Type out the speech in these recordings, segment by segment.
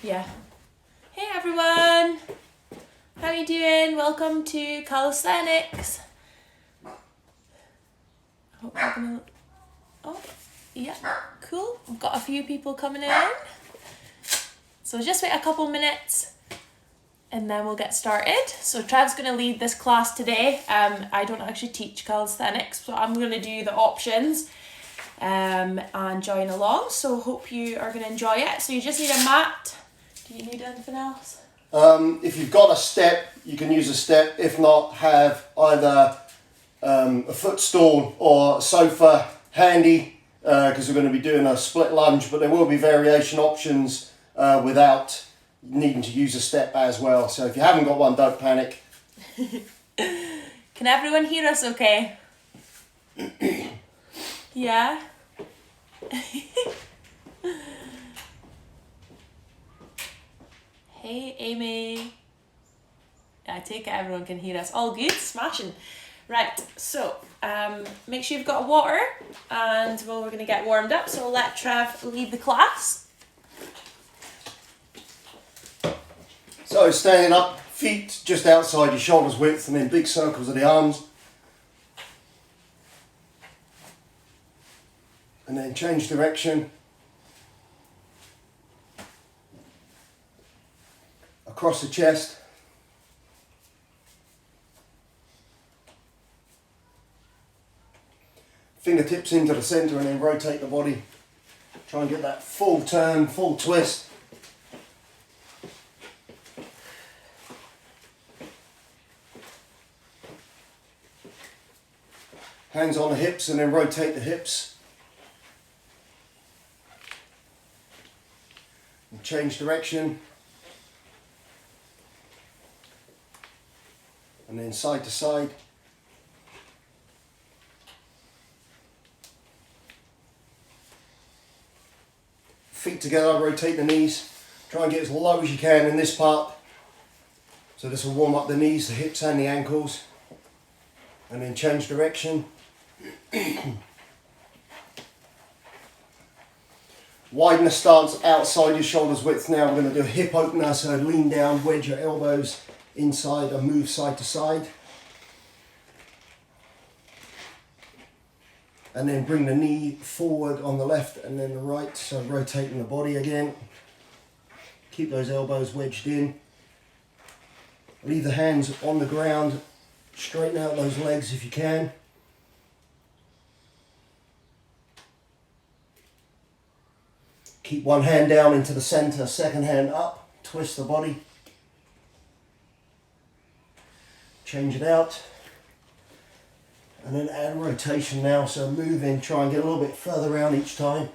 Yeah. Hey everyone! How are you doing? Welcome to Callisthenics. I hope you're gonna... Oh, yeah, cool. We've got a few people coming in. So just wait a couple minutes and then we'll get started. So Trev's going to lead this class today. I don't actually teach calisthenics, so I'm going to do the options and join along. So hope you are going to enjoy it. So you just need a mat. Do you need anything else? If you've got a step, you can use a step. If not, have either a footstool or a sofa handy because we're going to be doing a split lunge, but there will be variation options without needing to use a step as well. So if you haven't got one, don't panic. Can everyone hear us okay? Yeah? Hey Amy. I take it everyone can hear us. All good? Smashing. Right, so make sure you've got a water and we're going to get warmed up. So I'll let Trev lead the class. So standing up, feet just outside your shoulders width and then big circles of the arms. And then change direction. Across the chest. Fingertips into the center and then rotate the body. Try and get that full turn, full twist. Hands on the hips and then rotate the hips. And change direction. And then side to side. Feet together, rotate the knees. Try and get as low as you can in this part. So this will warm up the knees, the hips and the ankles. And then change direction. Widen the stance outside your shoulders width now. We're going to do a hip opener, so lean down, wedge your elbows inside and move side to side. And then bring the knee forward on the left and then the right, so rotating the body again. Keep those elbows wedged in. Leave the hands on the ground. Straighten out those legs if you can. Keep one hand down into the center, second hand up. Twist the body. Change it out. And then add rotation now, so move in, try and get a little bit further around each time.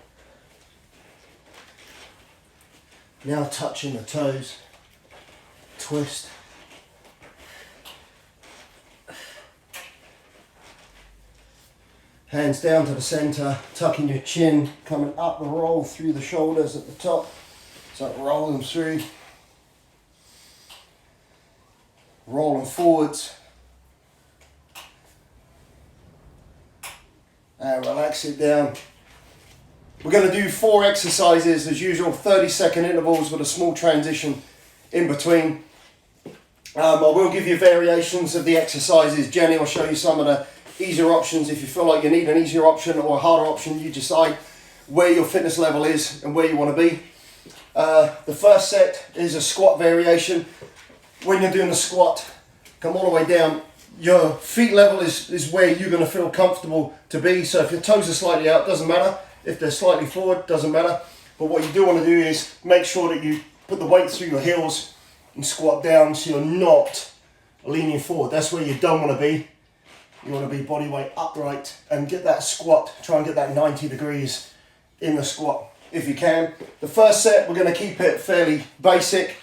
Now touching the toes. Twist. Hands down to the center, tucking your chin, coming up the roll through the shoulders at the top. So roll them through. Rolling forwards. And relax it down. We're going to do 4 exercises as usual, 30-second intervals with a small transition in between. I will give you variations of the exercises. Jenny will show you some of the easier options. If you feel like you need an easier option or a harder option, you decide where your fitness level is and where you want to be. The first set is a squat variation. When you're doing the squat, come all the way down. Your feet level is where you're going to feel comfortable to be. So if your toes are slightly out, doesn't matter. If they're slightly forward, doesn't matter. But what you do want to do is make sure that you put the weight through your heels and squat down so you're not leaning forward. That's where you don't want to be. You want to be body weight upright and get that squat. Try and get that 90 degrees in the squat if you can. The first set, we're going to keep it fairly basic.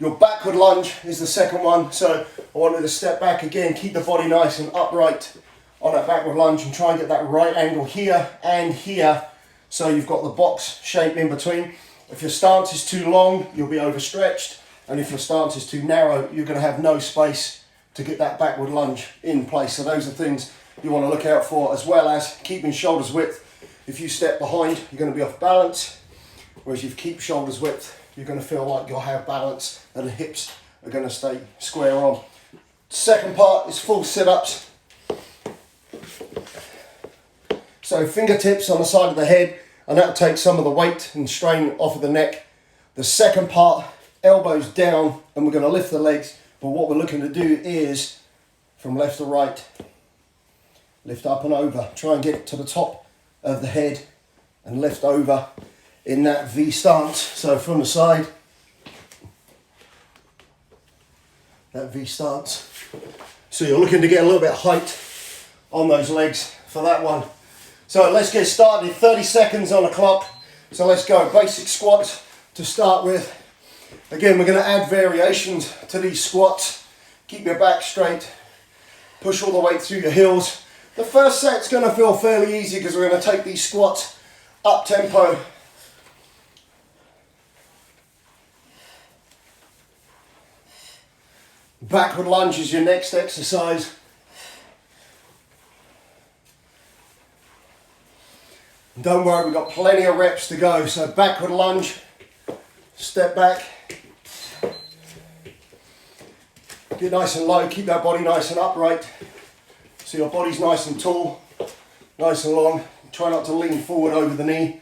Your backward lunge is the second one. So I want you to step back again, keep the body nice and upright on that backward lunge and try and get that right angle here and here. So you've got the box shape in between. If your stance is too long, you'll be overstretched. And if your stance is too narrow, you're going to have no space to get that backward lunge in place. So those are things you want to look out for, as well as keeping shoulders width. If you step behind, you're going to be off balance. Whereas if you keep shoulders width, you're going to feel like you'll have balance and the hips are going to stay square on. Second part is full sit-ups. So fingertips on the side of the head, and that'll take some of the weight and strain off of the neck. The second part, elbows down, and we're going to lift the legs, but what we're looking to do is from left to right, lift up and over, try and get to the top of the head and lift over in that V stance. So from the side, that V stance. So you're looking to get a little bit of height on those legs for that one. So let's get started, 30 seconds on the clock. So let's go, basic squats to start with. Again, we're going to add variations to these squats. Keep your back straight, push all the way through your heels. The first set's going to feel fairly easy because we're going to take these squats up tempo. Backward lunge is your next exercise. Don't worry, we've got plenty of reps to go. So backward lunge, step back, get nice and low, keep that body nice and upright. So your body's nice and tall, nice and long. Try not to lean forward over the knee.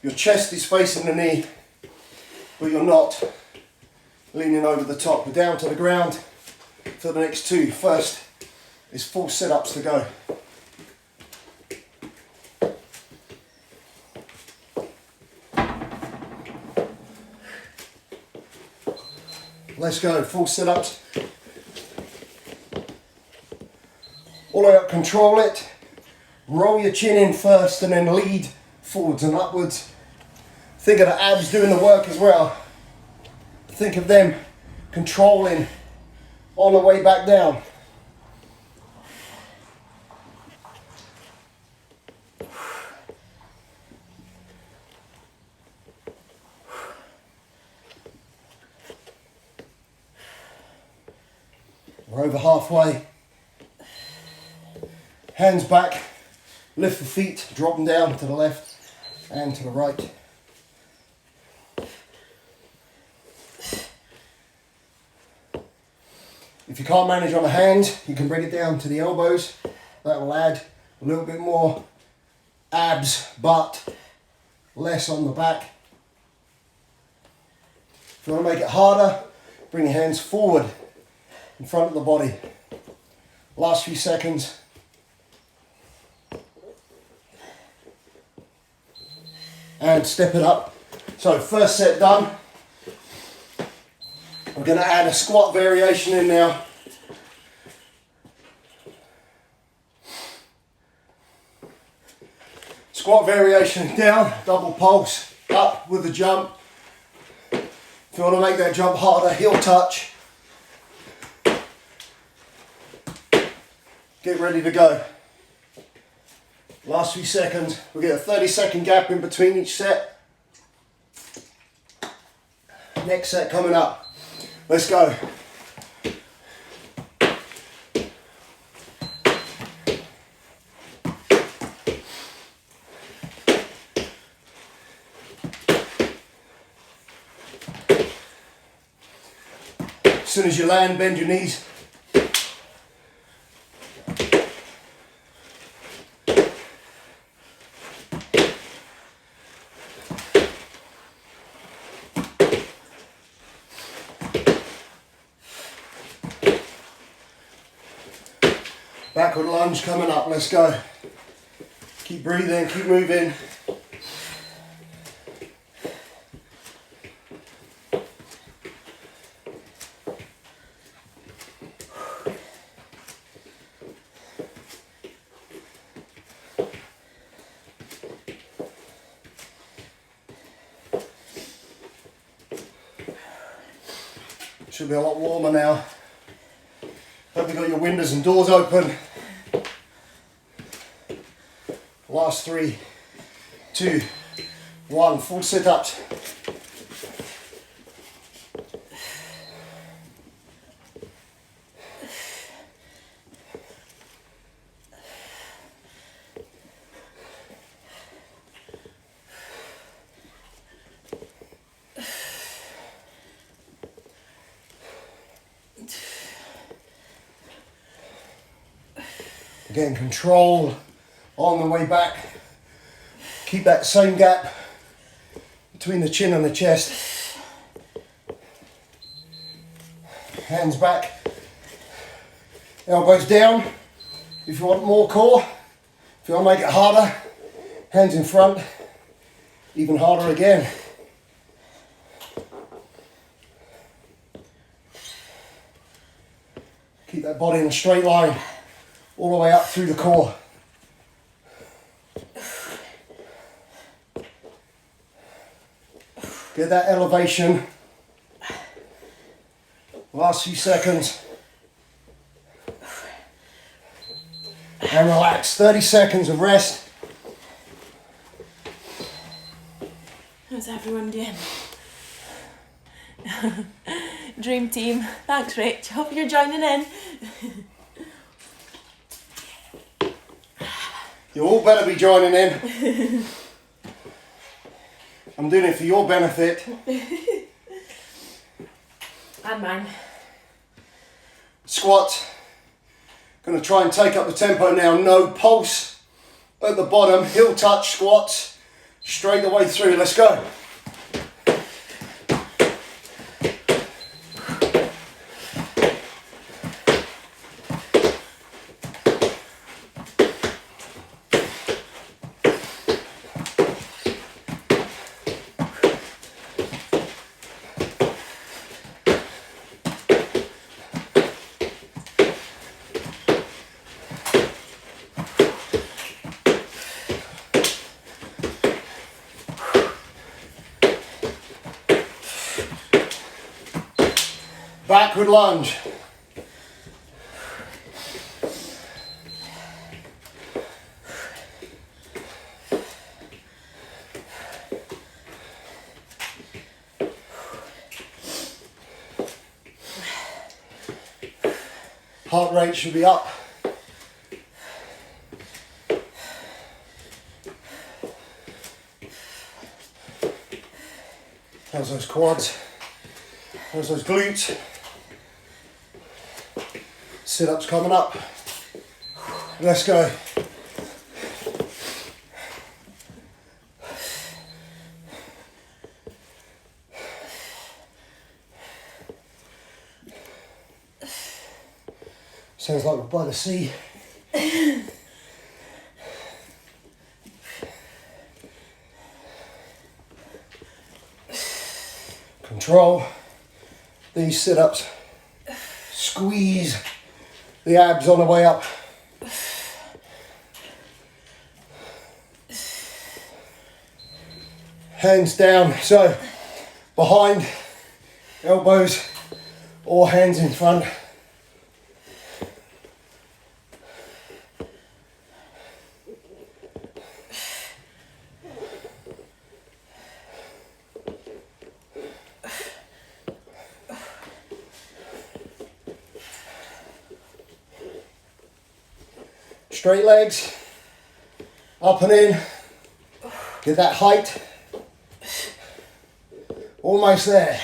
Your chest is facing the knee, but you're not leaning over the top. We're down to the ground for the next two. First is full sit-ups to go. Let's go, full sit-ups. All the way up, control it. Roll your chin in first and then lead forwards and upwards. Think of the abs doing the work as well. Think of them controlling on the way back down. We're over halfway. Hands back, lift the feet, drop them down to the left and to the right. If you can't manage on the hands, you can bring it down to the elbows. That will add a little bit more abs, but less on the back. If you want to make it harder, bring your hands forward in front of the body. Last few seconds. And step it up. So first set done. We're going to add a squat variation in now. Squat variation down, double pulse, up with the jump. If you want to make that jump harder, heel touch. Get ready to go. Last few seconds. We'll get a 30-second gap in between each set. Next set coming up. Let's go. As soon as you land, bend your knees. Backward lunge coming up, let's go. Keep breathing, keep moving. Should be a lot warmer now. Hope you got your windows and doors open. Last 3, 2, 1, full sit-ups. Again, control on the way back. Keep that same gap between the chin and the chest. Hands back, elbows down. If you want more core, if you want to make it harder, hands in front, even harder again. Keep that body in a straight line, all the way up through the core. Get that elevation. Last few seconds. And relax. 30 seconds of rest. How's everyone doing? Dream team. Thanks, Rach. Hope you're joining in. You all better be joining in. I'm doing it for your benefit. And mine. Squat. Going to try and take up the tempo now. No pulse at the bottom. Heel touch squats. Straight the way through. Let's go. Backward lunge. Heart rate should be up. How's those quads? How's those glutes? Sit-ups coming up. Let's go. Sounds like we're by the sea. Control these sit-ups. Squeeze the abs on the way up. Hands down, so behind, elbows or hands in front. Straight legs, up and in, get that height, almost there.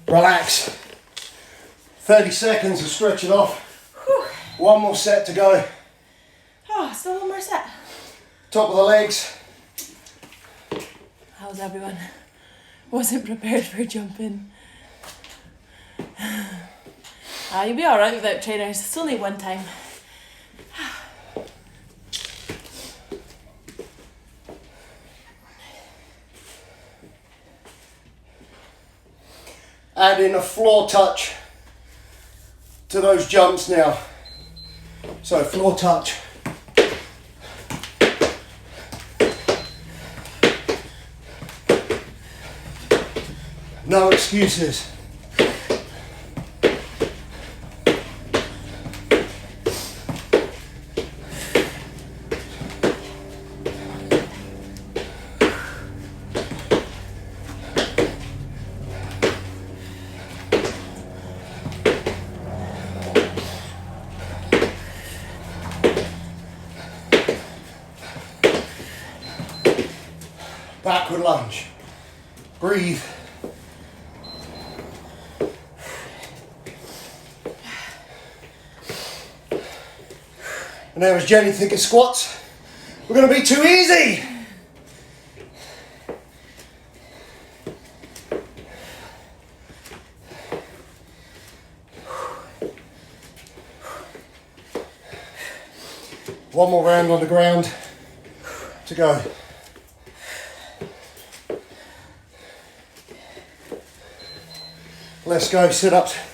Relax, 30 seconds of stretching off, one more set to go. Oh, still one more set. Top of the legs. How's everyone? Wasn't prepared for jumping. You'll be alright without trainers, it's only one time. Add in a floor touch to those jumps now. So floor touch. No excuses. Backward lunge. Breathe. And there was Jenny thinking squats were going to be too easy. One more round on the ground to go. Let's go, sit-ups.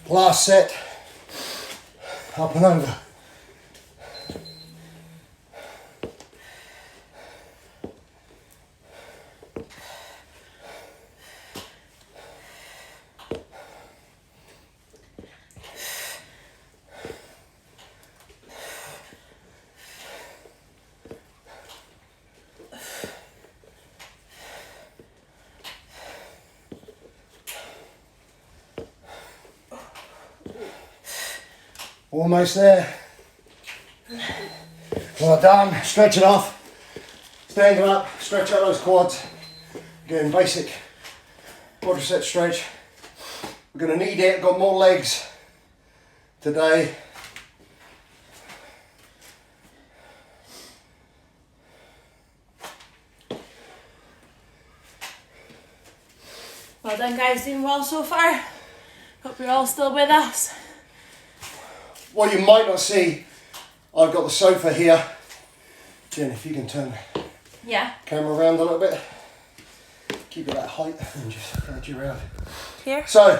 Last set, up and over. Almost there. Well done. Stretch it off. Stand up. Stretch out those quads. Again, basic quadricep stretch. We're going to need it. Got more legs today. Well done, guys. Doing well so far. Hope you're all still with us. What you might not see, I've got the sofa here. Jen, if you can turn the camera around a little bit. Keep it at height and just edge you around. Here? So,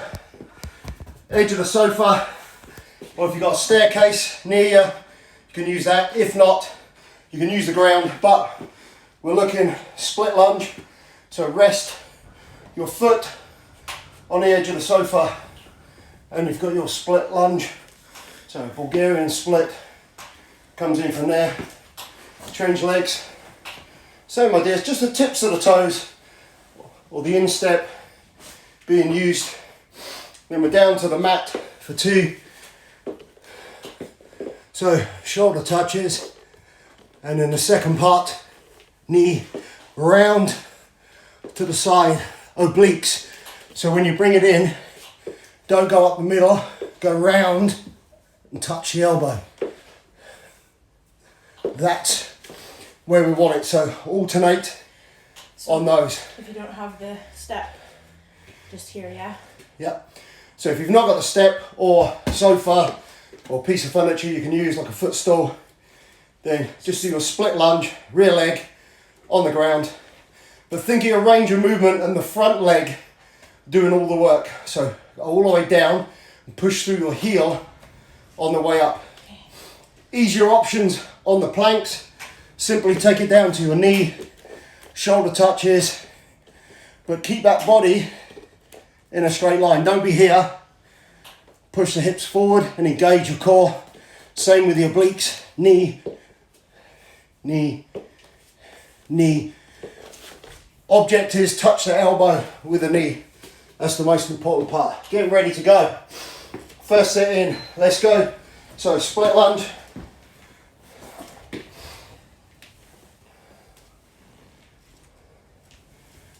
edge of the sofa, or if you've got a staircase near you, you can use that. If not, you can use the ground, but we're looking split lunge. So rest your foot on the edge of the sofa and you've got your split lunge. So Bulgarian split comes in from there. Change legs. Same idea, it's just the tips of the toes or the instep being used. Then we're down to the mat for 2. So shoulder touches, and then the second part, knee round to the side, obliques. So when you bring it in, don't go up the middle, go round and touch the elbow. That's where we want it, so alternate on those. If you don't have the step, just here, yeah? Yep. So if you've not got the step or sofa or piece of furniture you can use like a footstool, then just do your split lunge, rear leg on the ground. But thinking of range of movement and the front leg doing all the work. So all the way down and push through your heel on the way up. Easier options on the planks. Simply take it down to your knee, shoulder touches, but keep that body in a straight line. Don't be here. Push the hips forward and engage your core. Same with the obliques. Knee, knee, knee. Object is touch the elbow with the knee. That's the most important part. Getting ready to go. First set in, let's go. So split lunge.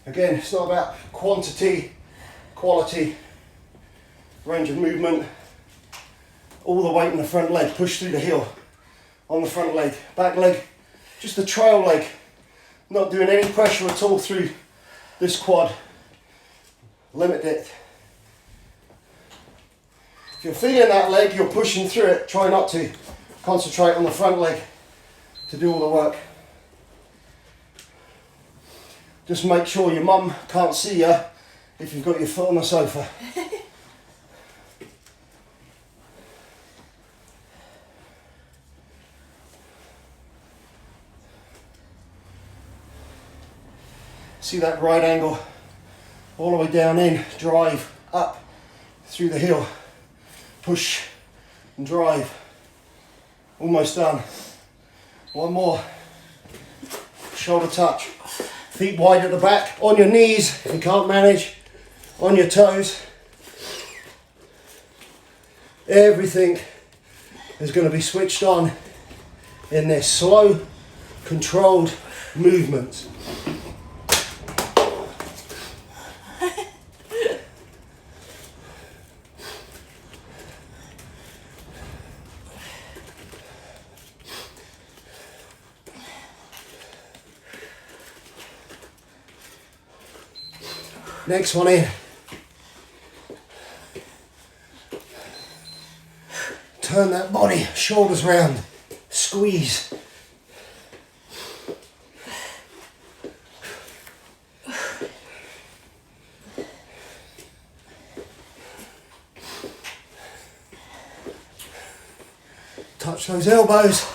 Again, it's not about quantity, quality, range of movement. All the weight in the front leg, push through the heel on the front leg. Back leg, just a trail leg. Not doing any pressure at all through this quad. Limit it. If you're feeling that leg, you're pushing through it. Try not to. Concentrate on the front leg to do all the work. Just make sure your mum can't see you if you've got your foot on the sofa. See that right angle all the way down in, drive up through the heel. push and drive. Almost done. One more. Shoulder touch. Feet wide at the back, on your knees if you can't manage, on your toes. Everything is going to be switched on in this slow, controlled movements. Next one in. Turn that body, shoulders round, squeeze. Touch those elbows.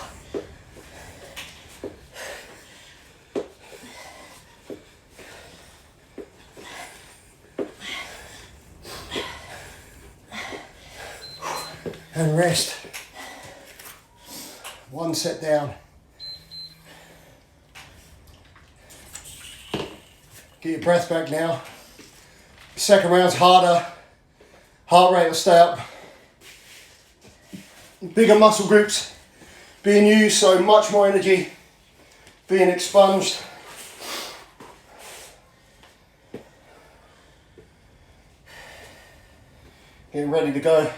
And rest. One set down. Get your breath back now. Second round's harder. Heart rate will stay up. Bigger muscle groups being used, so much more energy being expunged. Getting ready to go.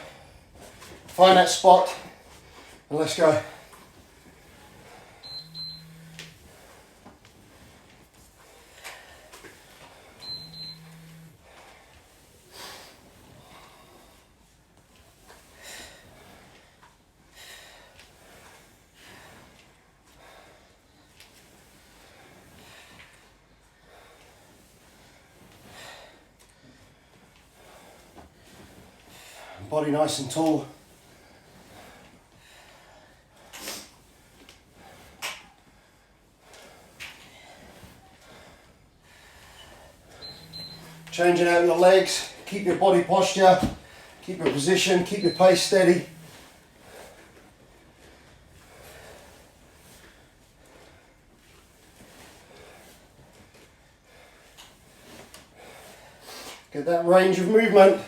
Find that spot and let's go. Body nice and tall. Changing out your legs, keep your body posture, keep your position, keep your pace steady. Get that range of movement,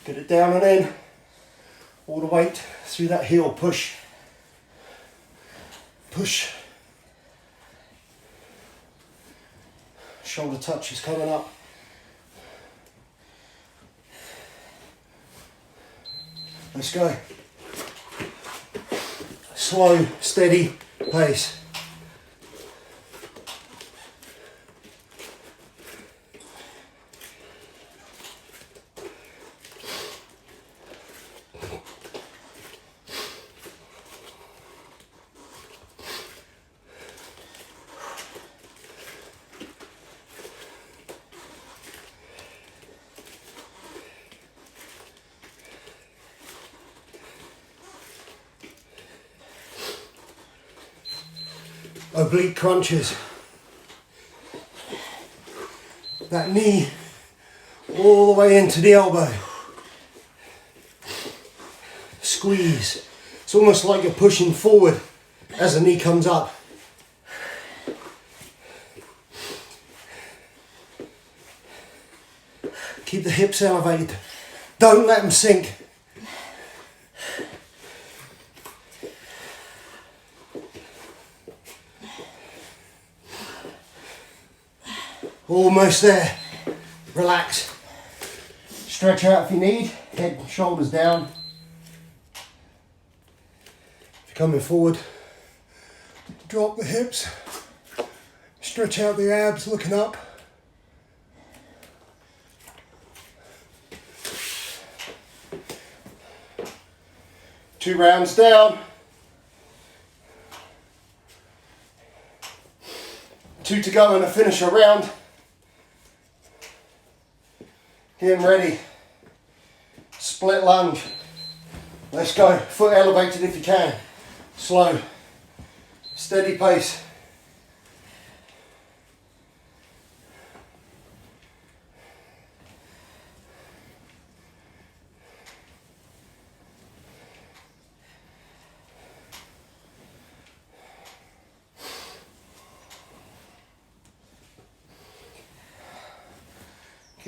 get it down and in, all the weight through that heel, push, push. Shoulder touch is coming up. Let's go. Slow, steady pace. Oblique crunches. That knee all the way into the elbow. Squeeze. It's almost like you're pushing forward as the knee comes up. Keep the hips elevated. Don't let them sink. Almost there. Relax. Stretch out if you need. Head and shoulders down. If you're coming forward, drop the hips. Stretch out the abs, looking up. Two rounds down. 2 to go and a finisher round. Getting ready. Split lunge. Let's go. Foot elevated if you can. Slow. Steady pace.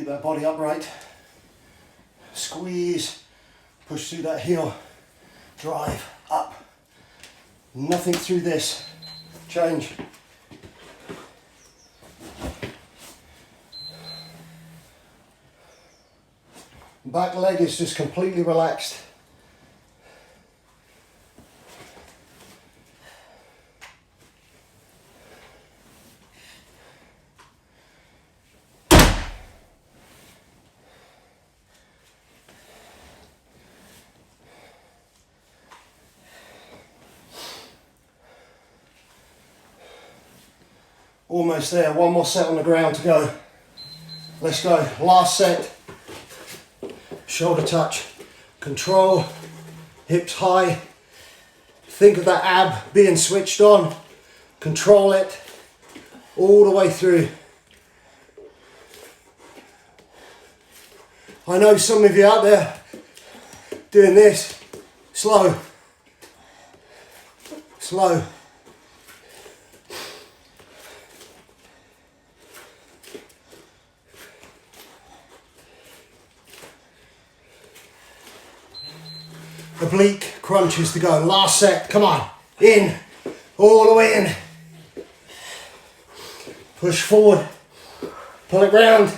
Keep that body upright. Squeeze, push through that heel, drive up. Nothing through this. Change. Back leg is just completely relaxed. Almost there, one more set on the ground to go. Let's go, last set. Shoulder touch, control, hips high. Think of that ab being switched on. Control it all the way through. I know some of you out there doing this, slow, slow. Oblique crunches to go. Last set, come on. In, all the way in. Push forward, pull it round.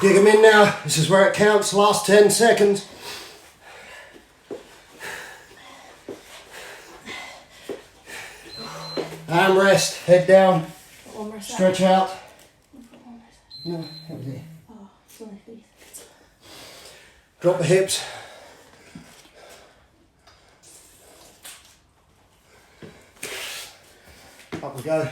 Dig them in now. This is where it counts. Last 10 seconds. Arm rest, head down, stretch out. No, that was it. Oh, it's only 3 seconds. Drop the hips. Up we go.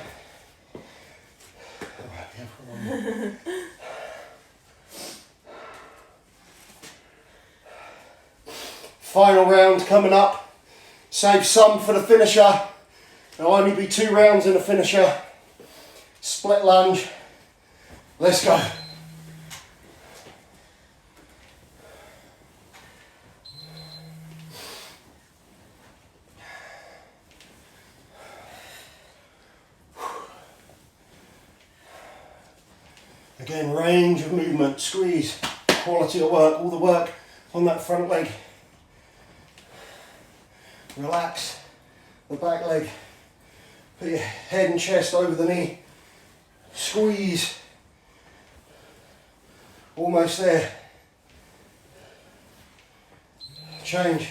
Final round coming up. Save some for the finisher. There'll only be 2 rounds in the finisher. Split lunge. Let's go. Again, range of movement, squeeze, quality of work, all the work on that front leg. Relax the back leg. Put your head and chest over the knee. Squeeze. Almost there. Change.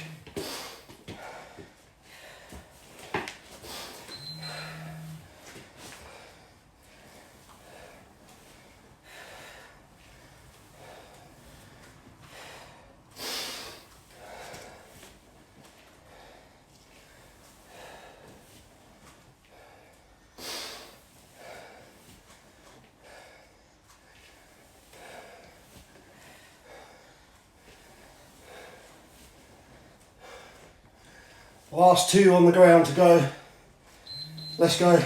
Last 2 on the ground to go. Let's go.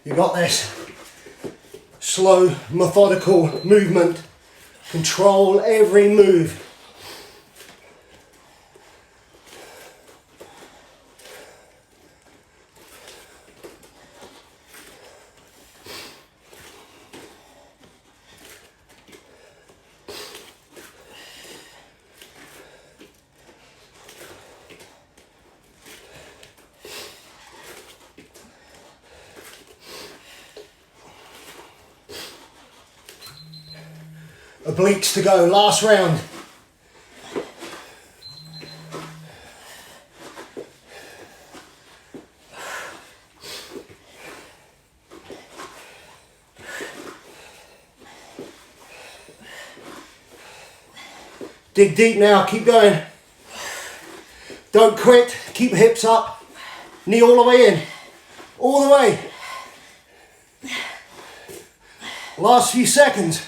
You got this. Slow, methodical movement. Control every move. Obliques to go, last round. Dig deep now, keep going. Don't quit, keep hips up. Knee all the way in, all the way. Last few seconds.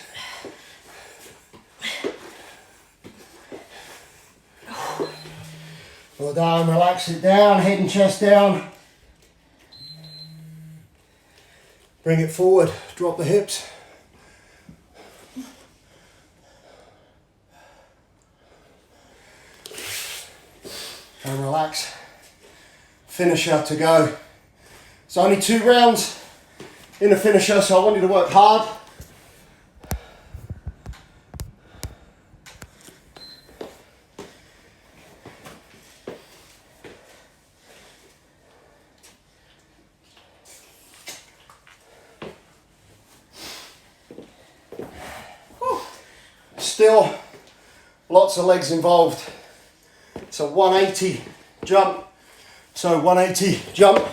Well done, relax it down, head and chest down. Bring it forward, drop the hips. finisher to go. It's only 2 rounds in the finisher, so I want you to work hard. Still lots of legs involved. It's a 180 jump. So 180 jump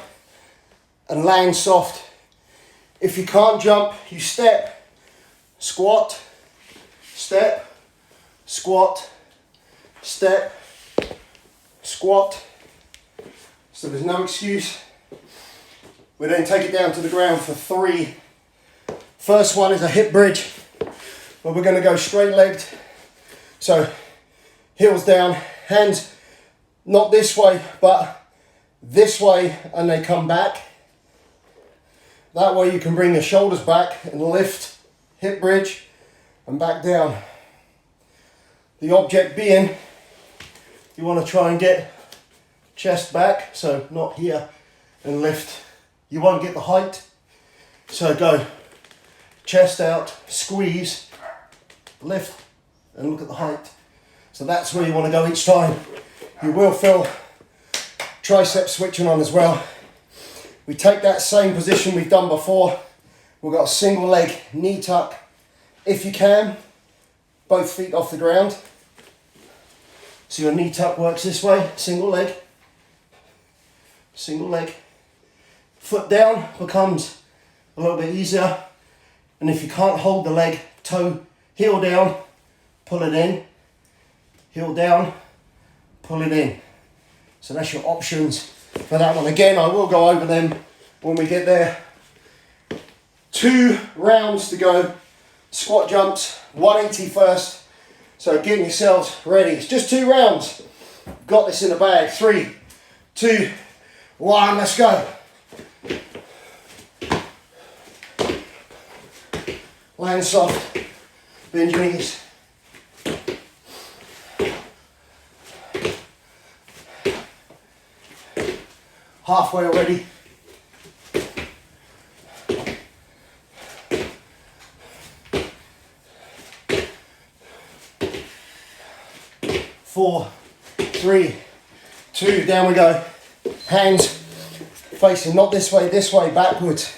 and land soft. If you can't jump, you step, squat, step, squat, step, squat. So there's no excuse. We then take it down to the ground for 3. First one is a hip bridge, where we're going to go straight legged. So heels down, hands not this way, but this way, and they come back. That way you can bring your shoulders back and lift, hip bridge, and back down. The object being, you want to try and get chest back, so not here, and lift. You won't get the height, so go chest out, squeeze, lift, and look at the height. So that's where you want to go each time. You will feel tricep switching on as well. We take that same position we've done before. We've got a single leg knee tuck. If you can, both feet off the ground. So your knee tuck works this way, single leg, single leg. Foot down becomes a little bit easier. And if you can't hold the leg, toe, heel down, pull it in, heel down, pull it in. So that's your options for that one. Again, I will go over them when we get there. 2 rounds to go. Squat jumps, 180 first. So getting yourselves ready. It's just 2 rounds. Got this in the bag. 3, 2, 1, let's go. Land soft, bend your knees. Halfway already. Four, 3, 2, down we go. Hands facing not this way, backwards.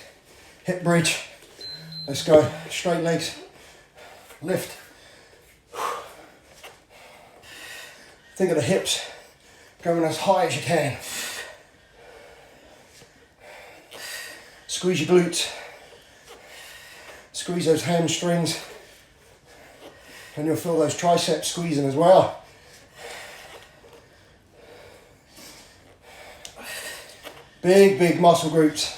Hip bridge. Let's go. Straight legs. Lift. Think of the hips going as high as you can. Squeeze your glutes. Squeeze those hamstrings. And you'll feel those triceps squeezing as well. Big, big muscle groups.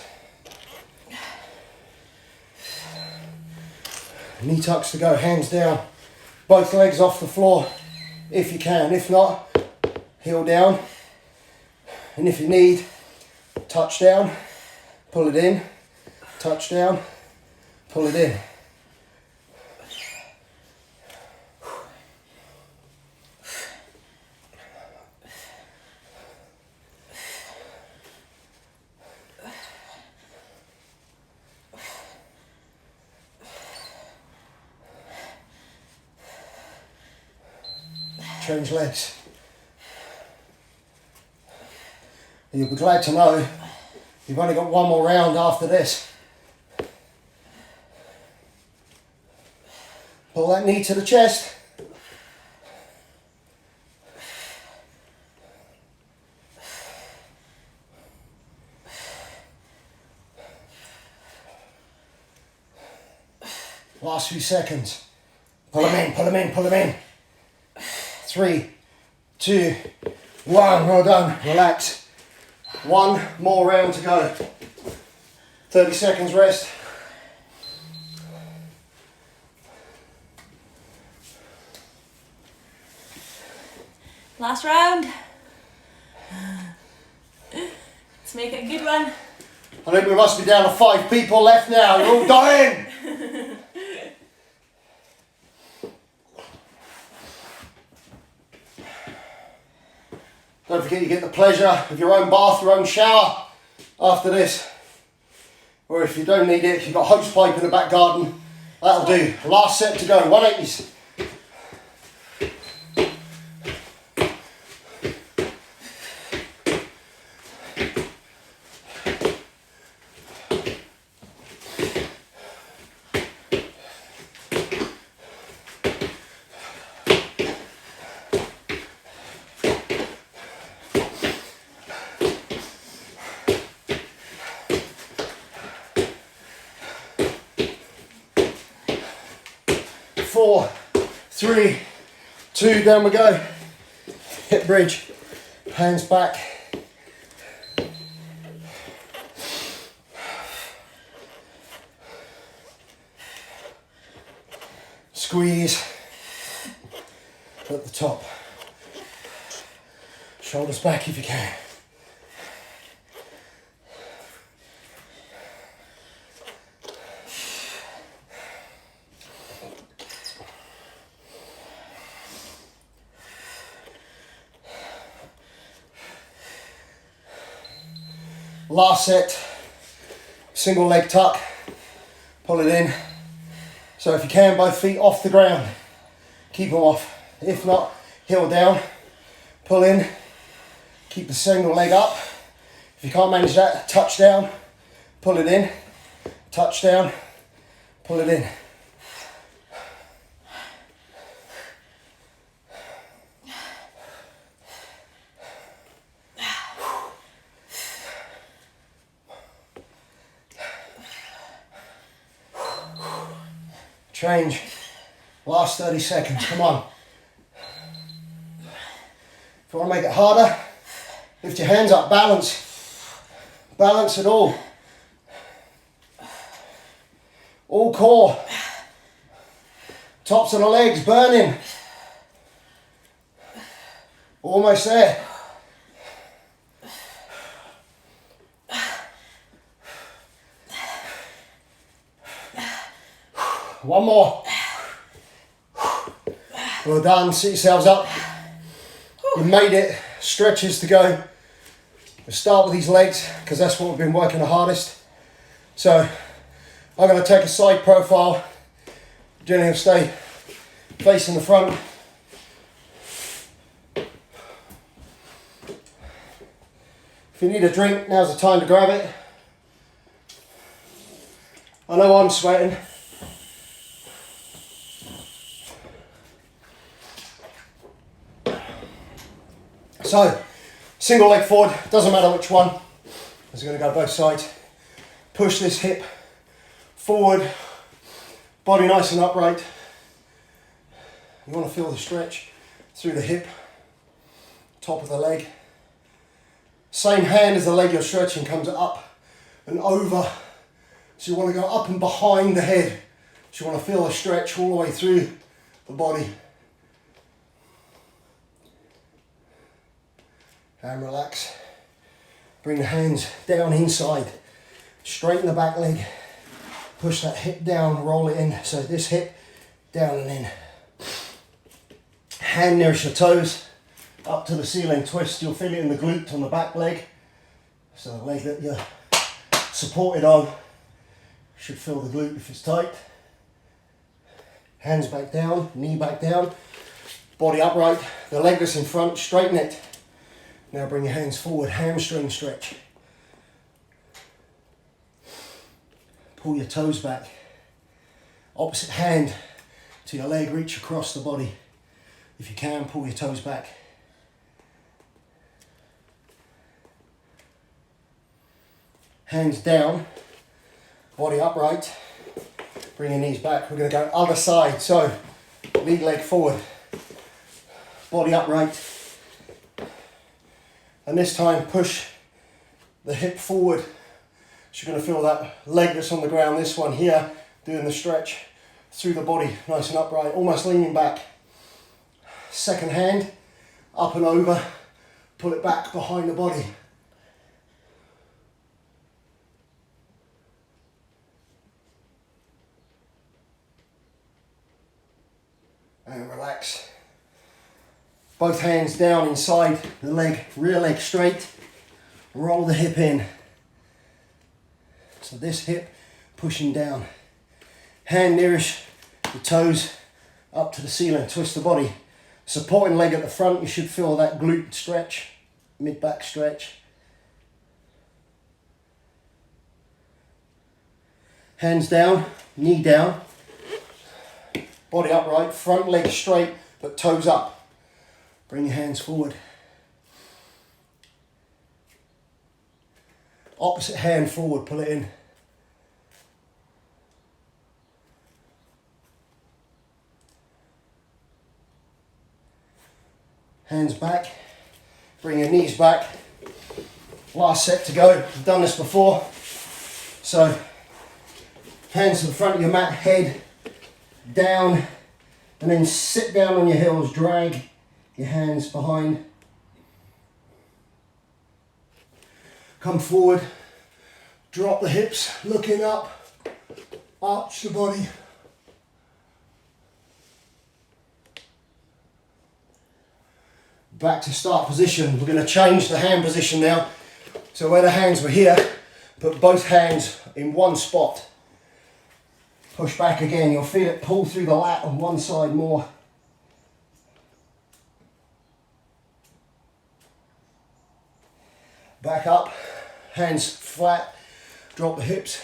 Knee tucks to go, hands down. Both legs off the floor if you can. If not, heel down. And if you need, touch down, pull it in, touch down, pull it in. Change legs. You'll be glad to know you've only got 1 more round after this. Pull that knee to the chest. Last few seconds. Pull them in, pull them in, pull them in. 3, 2, 1, well done, relax. 1 more round to go. 30 seconds rest. Last round. Let's make it a good one. I think we must be down to 5 people left now, you're all dying. Don't forget you get the pleasure of your own bath, your own shower after this. Or if you don't need it, if you've got a hose pipe in the back garden, that'll do. Last set to go, 180s. Four, three, two, down we go. Hip bridge, hands back. Squeeze at the top. Shoulders back if you can. Last set, single leg tuck, pull it in. So if you can, both feet off the ground, keep them off. If not, heel down, pull in, keep the single leg up. If you can't manage that, touch down, pull it in, touch down, pull it in. Change. Last 30 seconds, come on. If you want to make it harder, lift your hands up, balance. Balance it all. All core. Tops of the legs burning. Almost there. One more. Well done, sit yourselves up. You made it, stretches to go. We'll start with these legs because that's what we've been working the hardest. So I'm going to take a side profile. Jenny will stay facing the front. If you need a drink, now's the time to grab it. I know I'm sweating. So, single leg forward, doesn't matter which one. I'm just going to go both sides. Push this hip forward, body nice and upright. You want to feel the stretch through the hip, top of the leg. Same hand as the leg you're stretching comes up and over. So you want to go up and behind the head. So you want to feel a stretch all the way through the body. And relax. Bring the hands down inside. Straighten the back leg. Push that hip down, roll it in. So this hip down and in. Hand nearest your toes. Up to the ceiling, twist. You'll feel it in the glute on the back leg. So the leg that you're supported on should feel the glute if it's tight. Hands back down, knee back down. Body upright. The leg that's in front, straighten it. Now bring your hands forward, hamstring stretch. Pull your toes back. Opposite hand to your leg, reach across the body. If you can, pull your toes back. Hands down, body upright. Bring your knees back. We're going to go other side. So, lead leg forward, body upright. And this time push the hip forward. So you're going to feel that leg that's on the ground, this one here, doing the stretch through the body, nice and upright, almost leaning back. Second hand, up and over, pull it back behind the body. And relax. Both hands down inside the leg, rear leg straight. Roll the hip in. So this hip pushing down. Hand nearest the toes up to the ceiling. Twist the body. Supporting leg at the front. You should feel that glute stretch, mid back stretch. Hands down, knee down. Body upright, front leg straight, but toes up. Bring your hands forward. Opposite hand forward, pull it in. Hands back, bring your knees back. Last set to go, I've done this before. So, hands to the front of your mat, head down, and then sit down on your heels, drag your hands behind. Come forward, drop the hips, looking up, arch the body. Back to start position. We're going to change the hand position now. So where the hands were here, put both hands in one spot. Push back again, you'll feel it pull through the lat on one side more. Back up, hands flat, drop the hips.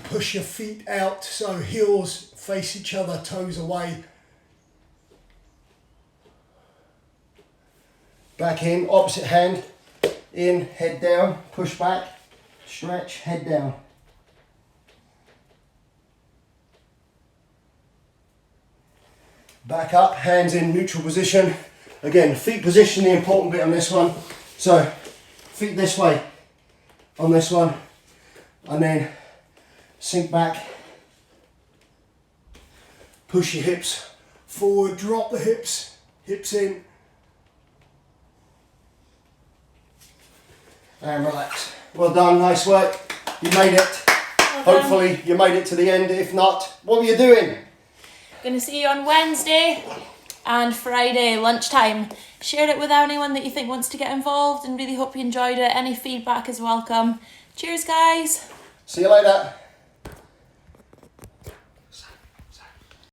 Push your feet out so heels face each other, toes away. Back in, opposite hand, in, head down, push back, stretch, head down. Back up, hands in neutral position. Again, feet position, the important bit on this one. So, feet this way on this one, and then sink back. Push your hips forward, drop the hips, hips in. And relax. Well done, nice work. You made it. Well Hopefully you made it to the end. If not, what were you doing? Gonna see you on Wednesday and Friday lunchtime. Share it with anyone that you think wants to get involved, and really hope you enjoyed it. Any feedback is welcome. Cheers, guys. See you later.